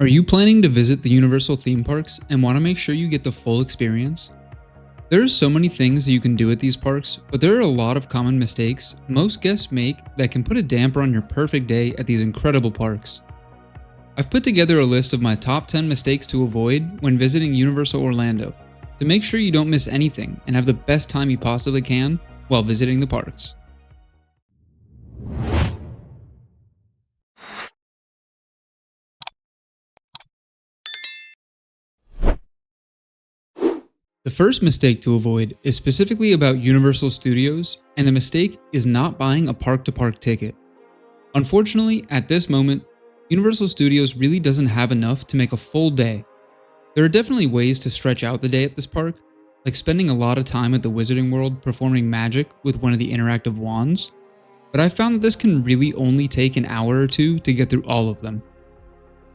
Are you planning to visit the Universal theme parks and want to make sure you get the full experience? There are so many things that you can do at these parks, but there are a lot of common mistakes most guests make that can put a damper on your perfect day at these incredible parks. I've put together a list of my top 10 mistakes to avoid when visiting Universal Orlando to make sure you don't miss anything and have the best time you possibly can while visiting the parks. The first mistake to avoid is specifically about Universal Studios, and the mistake is not buying a park-to-park ticket. Unfortunately, at this moment, Universal Studios really doesn't have enough to make a full day. There are definitely ways to stretch out the day at this park, like spending a lot of time at the Wizarding World performing magic with one of the interactive wands, but I found that this can really only take an hour or two to get through all of them.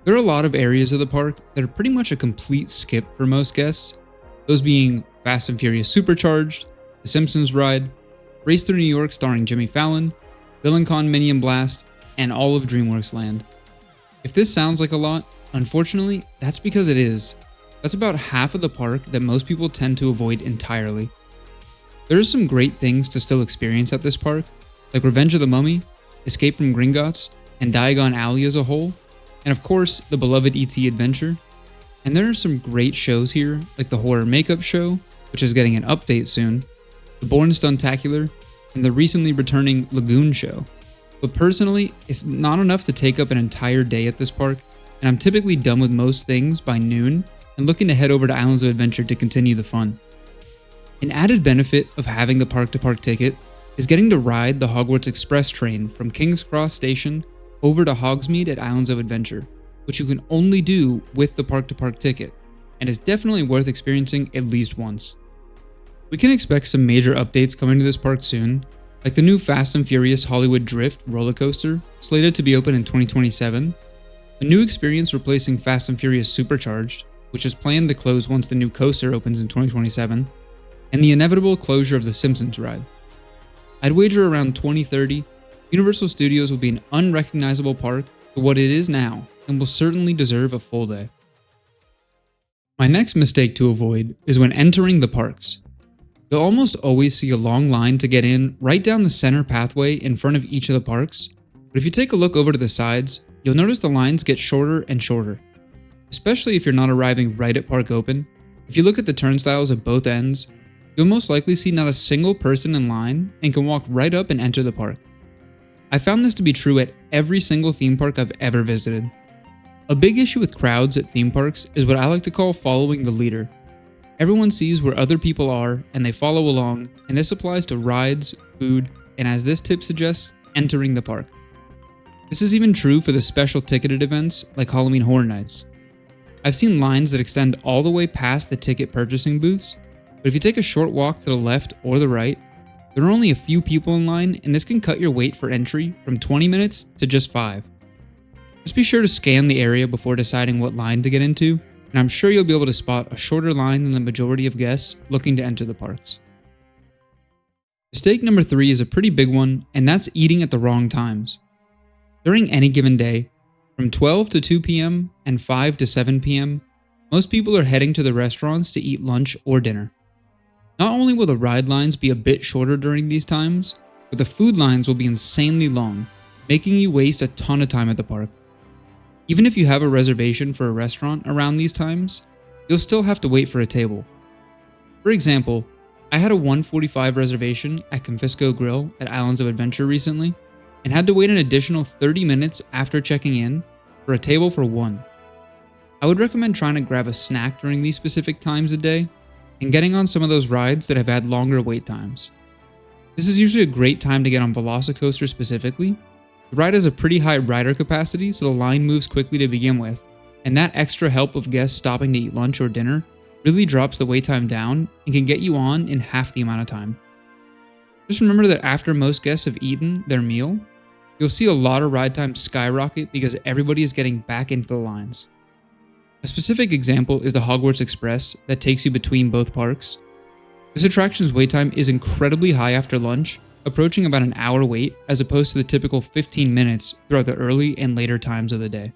There are a lot of areas of the park that are pretty much a complete skip for most guests, those being Fast and Furious Supercharged, The Simpsons Ride, Race Through New York starring Jimmy Fallon, Villain Con Minion Blast, and all of DreamWorks Land. If this sounds like a lot, unfortunately, that's because it is. That's about half of the park that most people tend to avoid entirely. There are some great things to still experience at this park, like Revenge of the Mummy, Escape from Gringotts, and Diagon Alley as a whole, and of course, the beloved E.T. Adventure. And there are some great shows here, like the Horror Makeup Show, which is getting an update soon, the Bourne Stuntacular, and the recently returning Lagoon Show. But personally, it's not enough to take up an entire day at this park, and I'm typically done with most things by noon and looking to head over to Islands of Adventure to continue the fun. An added benefit of having the park-to-park ticket is getting to ride the Hogwarts Express train from King's Cross Station over to Hogsmeade at Islands of Adventure, which you can only do with the park-to-park ticket, and is definitely worth experiencing at least once. We can expect some major updates coming to this park soon, like the new Fast and Furious Hollywood Drift roller coaster, slated to be open in 2027, a new experience replacing Fast and Furious Supercharged, which is planned to close once the new coaster opens in 2027, and the inevitable closure of the Simpsons ride. I'd wager around 2030, Universal Studios will be an unrecognizable park for what it is now, and will certainly deserve a full day. My next mistake to avoid is when entering the parks. You'll almost always see a long line to get in right down the center pathway in front of each of the parks, but if you take a look over to the sides, you'll notice the lines get shorter and shorter. Especially if you're not arriving right at park open, if you look at the turnstiles at both ends, you'll most likely see not a single person in line and can walk right up and enter the park. I found this to be true at every single theme park I've ever visited. A big issue with crowds at theme parks is what I like to call following the leader. Everyone sees where other people are and they follow along, and this applies to rides, food, and as this tip suggests, entering the park. This is even true for the special ticketed events like Halloween Horror Nights. I've seen lines that extend all the way past the ticket purchasing booths, but if you take a short walk to the left or the right, there are only a few people in line, and this can cut your wait for entry from 20 minutes to just 5. Just be sure to scan the area before deciding what line to get into, and I'm sure you'll be able to spot a shorter line than the majority of guests looking to enter the parks. Mistake number 3 is a pretty big one, and that's eating at the wrong times. During any given day, from 12 to 2 p.m. and 5 to 7 p.m., most people are heading to the restaurants to eat lunch or dinner. Not only will the ride lines be a bit shorter during these times, but the food lines will be insanely long, making you waste a ton of time at the park. Even if you have a reservation for a restaurant around these times, you'll still have to wait for a table. For example, I had a 1:45 reservation at Confisco Grill at Islands of Adventure recently, and had to wait an additional 30 minutes after checking in for a table for 1. I would recommend trying to grab a snack during these specific times a day, and getting on some of those rides that have had longer wait times. This is usually a great time to get on Velocicoaster specifically. The ride has a pretty high rider capacity, so the line moves quickly to begin with, and that extra help of guests stopping to eat lunch or dinner really drops the wait time down and can get you on in half the amount of time. Just remember that after most guests have eaten their meal, you'll see a lot of ride time skyrocket because everybody is getting back into the lines. A specific example is the Hogwarts Express that takes you between both parks. This attraction's wait time is incredibly high after lunch, approaching about an hour wait as opposed to the typical 15 minutes throughout the early and later times of the day.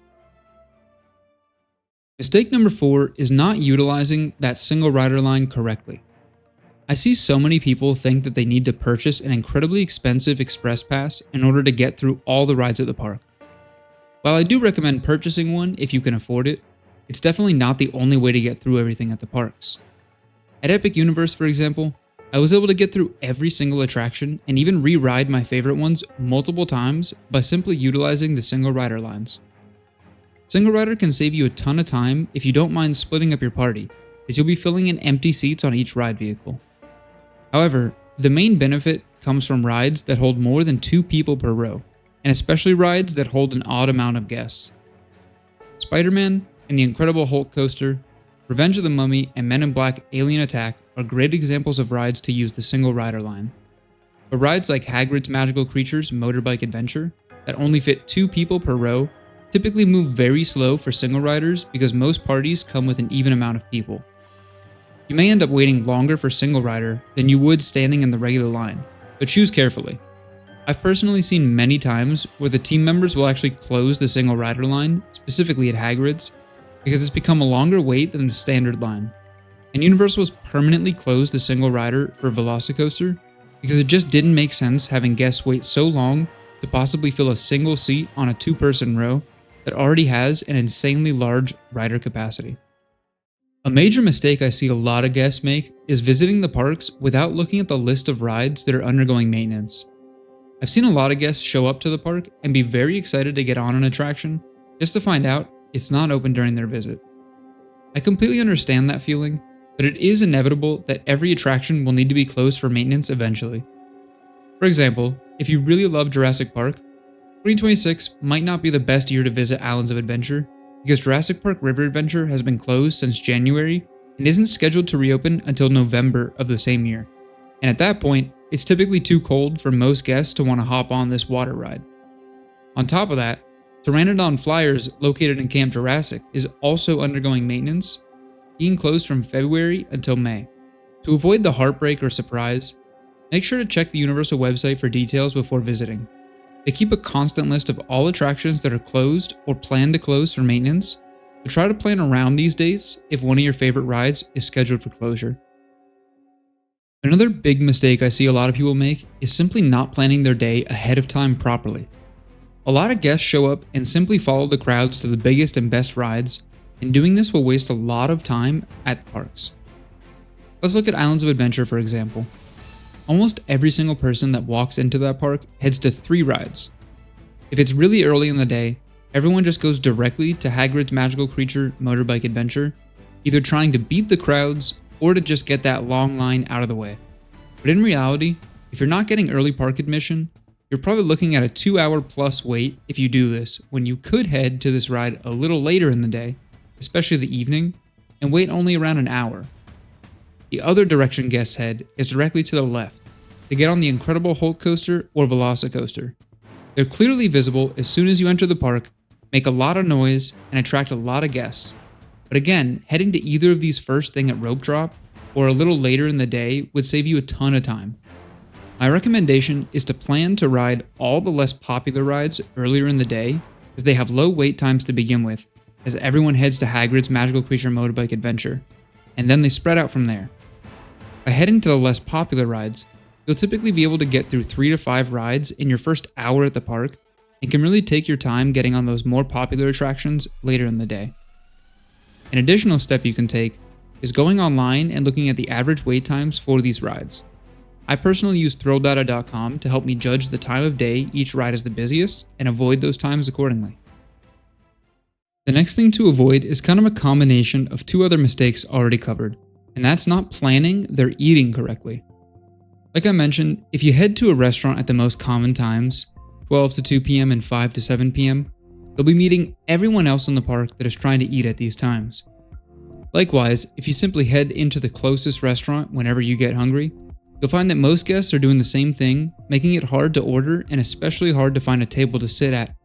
Mistake number 4 is not utilizing that single rider line correctly. I see so many people think that they need to purchase an incredibly expensive express pass in order to get through all the rides at the park. While I do recommend purchasing one if you can afford it, it's definitely not the only way to get through everything at the parks. At Epic Universe, for example, I was able to get through every single attraction and even re-ride my favorite ones multiple times by simply utilizing the single rider lines. Single rider can save you a ton of time if you don't mind splitting up your party, as you'll be filling in empty seats on each ride vehicle. However, the main benefit comes from rides that hold more than 2 people per row, and especially rides that hold an odd amount of guests. Spider-Man and the Incredible Hulk Coaster, Revenge of the Mummy, and Men in Black Alien Attack are great examples of rides to use the single rider line. But rides like Hagrid's Magical Creatures Motorbike Adventure, that only fit 2 people per row, typically move very slow for single riders because most parties come with an even amount of people. You may end up waiting longer for single rider than you would standing in the regular line, but choose carefully. I've personally seen many times where the team members will actually close the single rider line, specifically at Hagrid's, because it's become a longer wait than the standard line. And Universal has permanently closed the single rider for Velocicoaster because it just didn't make sense having guests wait so long to possibly fill a single seat on a 2-person row that already has an insanely large rider capacity. A major mistake I see a lot of guests make is visiting the parks without looking at the list of rides that are undergoing maintenance. I've seen a lot of guests show up to the park and be very excited to get on an attraction, just to find out it's not open during their visit. I completely understand that feeling, but it is inevitable that every attraction will need to be closed for maintenance eventually. For example, if you really love Jurassic Park, 2026 might not be the best year to visit Islands of Adventure because Jurassic Park River Adventure has been closed since January and isn't scheduled to reopen until November of the same year. And at that point, it's typically too cold for most guests to want to hop on this water ride. On top of that, Pteranodon Flyers, located in Camp Jurassic, is also undergoing maintenance, being closed from February until May. To avoid the heartbreak or surprise, make sure to check the Universal website for details before visiting. They keep a constant list of all attractions that are closed or plan to close for maintenance, so try to plan around these dates if one of your favorite rides is scheduled for closure. Another big mistake I see a lot of people make is simply not planning their day ahead of time properly. A lot of guests show up and simply follow the crowds to the biggest and best rides, and doing this will waste a lot of time at parks. Let's look at Islands of Adventure for example. Almost every single person that walks into that park heads to 3 rides. If it's really early in the day, everyone just goes directly to Hagrid's Magical Creature Motorbike Adventure, either trying to beat the crowds or to just get that long line out of the way. But in reality, if you're not getting early park admission, you're probably looking at a 2-hour plus wait if you do this, when you could head to this ride a little later in the day, especially the evening, and wait only around an hour. The other direction guests head is directly to the left, to get on the Incredible Hulk Coaster or Velocicoaster. They're clearly visible as soon as you enter the park, make a lot of noise, and attract a lot of guests. But again, heading to either of these first thing at rope drop, or a little later in the day would save you a ton of time. My recommendation is to plan to ride all the less popular rides earlier in the day, as they have low wait times to begin with, as everyone heads to Hagrid's Magical Creature Motorbike Adventure, and then they spread out from there. By heading to the less popular rides, you'll typically be able to get through 3 to 5 rides in your first hour at the park, and can really take your time getting on those more popular attractions later in the day. An additional step you can take is going online and looking at the average wait times for these rides. I personally use ThrillData.com to help me judge the time of day each ride is the busiest and avoid those times accordingly. The next thing to avoid is kind of a combination of 2 other mistakes already covered, and that's not planning their eating correctly. Like I mentioned, if you head to a restaurant at the most common times, 12 to 2 p.m. and 5 to 7 p.m., you'll be meeting everyone else in the park that is trying to eat at these times. Likewise, if you simply head into the closest restaurant whenever you get hungry, you'll find that most guests are doing the same thing, making it hard to order and especially hard to find a table to sit at.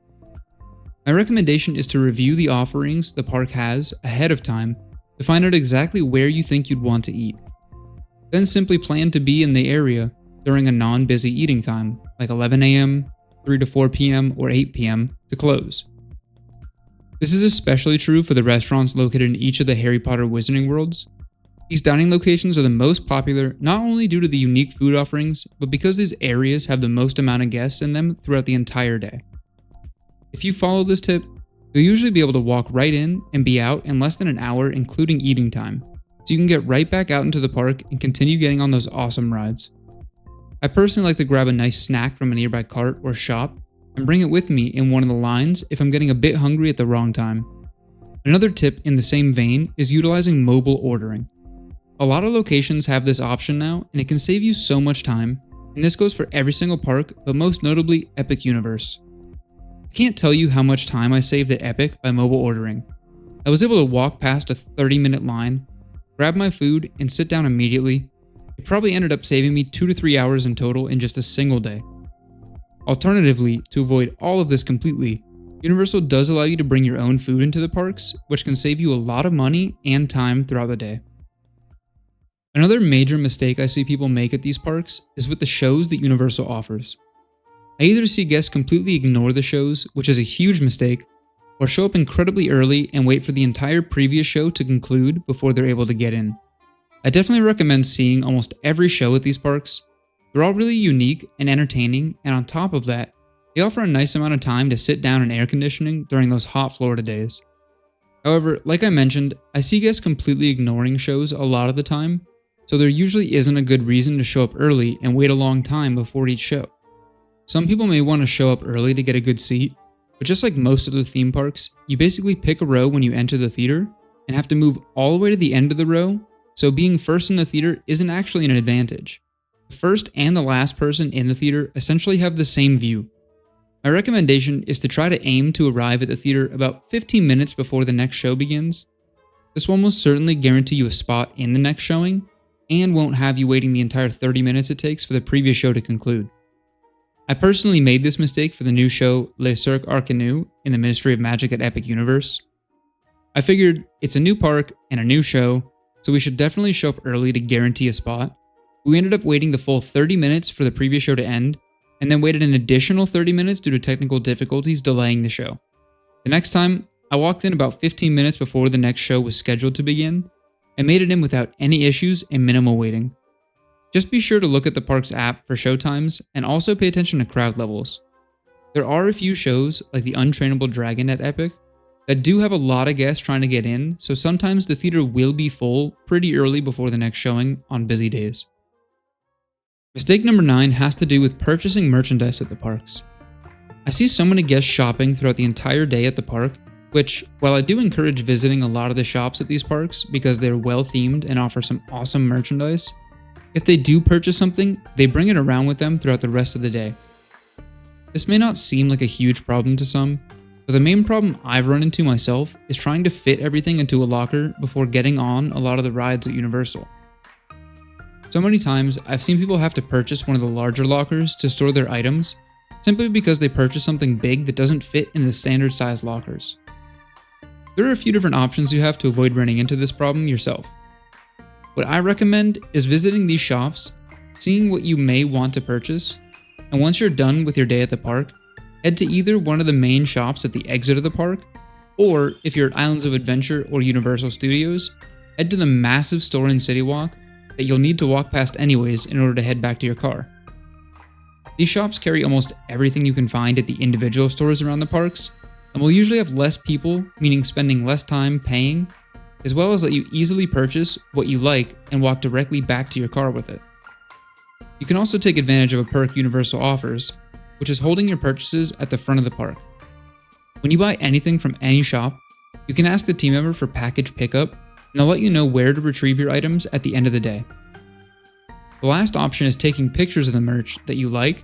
My recommendation is to review the offerings the park has ahead of time to find out exactly where you think you'd want to eat. Then simply plan to be in the area during a non-busy eating time, like 11 a.m., 3 to 4 p.m., or 8 p.m. to close. This is especially true for the restaurants located in each of the Harry Potter Wizarding Worlds. These dining locations are the most popular not only due to the unique food offerings, but because these areas have the most amount of guests in them throughout the entire day. If you follow this tip, you'll usually be able to walk right in and be out in less than an hour, including eating time, so you can get right back out into the park and continue getting on those awesome rides. I personally like to grab a nice snack from a nearby cart or shop and bring it with me in one of the lines if I'm getting a bit hungry at the wrong time. Another tip in the same vein is utilizing mobile ordering. A lot of locations have this option now, and it can save you so much time, and this goes for every single park, but most notably Epic Universe. I can't tell you how much time I saved at Epic by mobile ordering. I was able to walk past a 30-minute line, grab my food, and sit down immediately. It probably ended up saving me 2 to 3 hours in total in just a single day. Alternatively, to avoid all of this completely, Universal does allow you to bring your own food into the parks, which can save you a lot of money and time throughout the day. Another major mistake I see people make at these parks is with the shows that Universal offers. I either see guests completely ignore the shows, which is a huge mistake, or show up incredibly early and wait for the entire previous show to conclude before they're able to get in. I definitely recommend seeing almost every show at these parks. They're all really unique and entertaining, and on top of that, they offer a nice amount of time to sit down in air conditioning during those hot Florida days. However, like I mentioned, I see guests completely ignoring shows a lot of the time, so there usually isn't a good reason to show up early and wait a long time before each show. Some people may want to show up early to get a good seat, but just like most of the theme parks, you basically pick a row when you enter the theater and have to move all the way to the end of the row, so being first in the theater isn't actually an advantage. The first and the last person in the theater essentially have the same view. My recommendation is to try to aim to arrive at the theater about 15 minutes before the next show begins. This will almost certainly guarantee you a spot in the next showing, and won't have you waiting the entire 30 minutes it takes for the previous show to conclude. I personally made this mistake for the new show Le Cirque Arcanu in the Ministry of Magic at Epic Universe. I figured it's a new park and a new show, so we should definitely show up early to guarantee a spot. We ended up waiting the full 30 minutes for the previous show to end, and then waited an additional 30 minutes due to technical difficulties delaying the show. The next time, I walked in about 15 minutes before the next show was scheduled to begin, and made it in without any issues and minimal waiting. Just be sure to look at the park's app for show times and also pay attention to crowd levels. There are a few shows, like the Untrainable Dragon at Epic, that do have a lot of guests trying to get in, so sometimes the theater will be full pretty early before the next showing on busy days. Mistake number 9 has to do with purchasing merchandise at the parks. I see so many guests shopping throughout the entire day at the park, which, while I do encourage visiting a lot of the shops at these parks because they're well themed and offer some awesome merchandise, if they do purchase something, they bring it around with them throughout the rest of the day. This may not seem like a huge problem to some, but the main problem I've run into myself is trying to fit everything into a locker before getting on a lot of the rides at Universal. So many times, I've seen people have to purchase one of the larger lockers to store their items, simply because they purchased something big that doesn't fit in the standard size lockers. There are a few different options you have to avoid running into this problem yourself. What I recommend is visiting these shops, seeing what you may want to purchase, and once you're done with your day at the park, head to either one of the main shops at the exit of the park, or if you're at Islands of Adventure or Universal Studios, head to the massive store in City Walk that you'll need to walk past anyways in order to head back to your car. These shops carry almost everything you can find at the individual stores around the parks, and will usually have less people, meaning spending less time paying, as well as let you easily purchase what you like and walk directly back to your car with it. You can also take advantage of a perk Universal offers, which is holding your purchases at the front of the park. When you buy anything from any shop, you can ask the team member for package pickup, and they'll let you know where to retrieve your items at the end of the day. The last option is taking pictures of the merch that you like,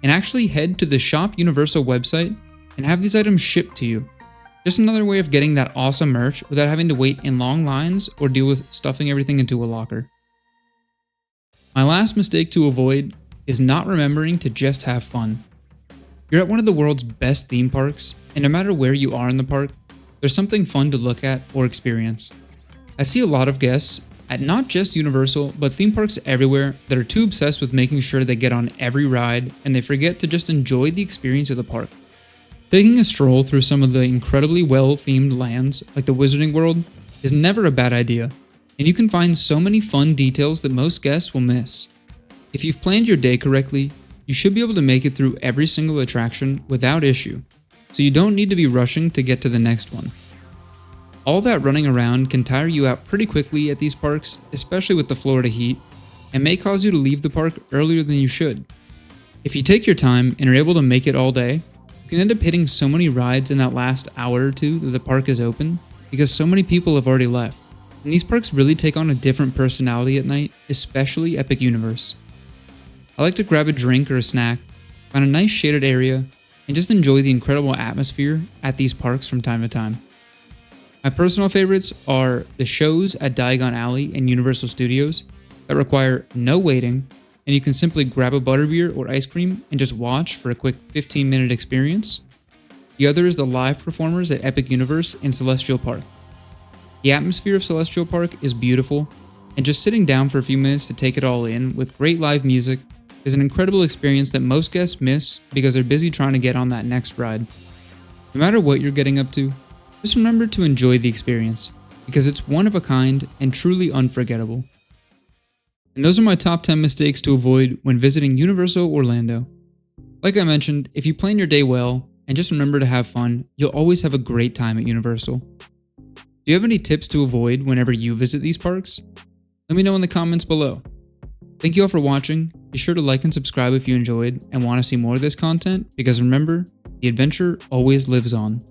and actually head to the Shop Universal website and have these items shipped to you. Just another way of getting that awesome merch without having to wait in long lines or deal with stuffing everything into a locker. My last mistake to avoid is not remembering to just have fun. You're at one of the world's best theme parks, and no matter where you are in the park, there's something fun to look at or experience. I see a lot of guests at not just Universal, but theme parks everywhere that are too obsessed with making sure they get on every ride and they forget to just enjoy the experience of the park. Taking a stroll through some of the incredibly well-themed lands, like the Wizarding World, is never a bad idea, and you can find so many fun details that most guests will miss. If you've planned your day correctly, you should be able to make it through every single attraction without issue, so you don't need to be rushing to get to the next one. All that running around can tire you out pretty quickly at these parks, especially with the Florida heat, and may cause you to leave the park earlier than you should. If you take your time and are able to make it all day, you can end up hitting so many rides in that last hour or two that the park is open because so many people have already left. And these parks really take on a different personality at night, especially Epic Universe. I like to grab a drink or a snack, find a nice shaded area, and just enjoy the incredible atmosphere at these parks from time to time. My personal favorites are the shows at Diagon Alley and Universal Studios that require no waiting, and you can simply grab a butterbeer or ice cream and just watch for a quick 15-minute experience. The other is the live performers at Epic Universe in Celestial Park. The atmosphere of Celestial Park is beautiful, and just sitting down for a few minutes to take it all in with great live music is an incredible experience that most guests miss because they're busy trying to get on that next ride. No matter what you're getting up to, just remember to enjoy the experience, because it's one of a kind and truly unforgettable. And those are my top 10 mistakes to avoid when visiting Universal Orlando. Like I mentioned, if you plan your day well and just remember to have fun, you'll always have a great time at Universal. Do you have any tips to avoid whenever you visit these parks? Let me know in the comments below. Thank you all for watching. Be sure to like and subscribe if you enjoyed and want to see more of this content, because remember, the adventure always lives on.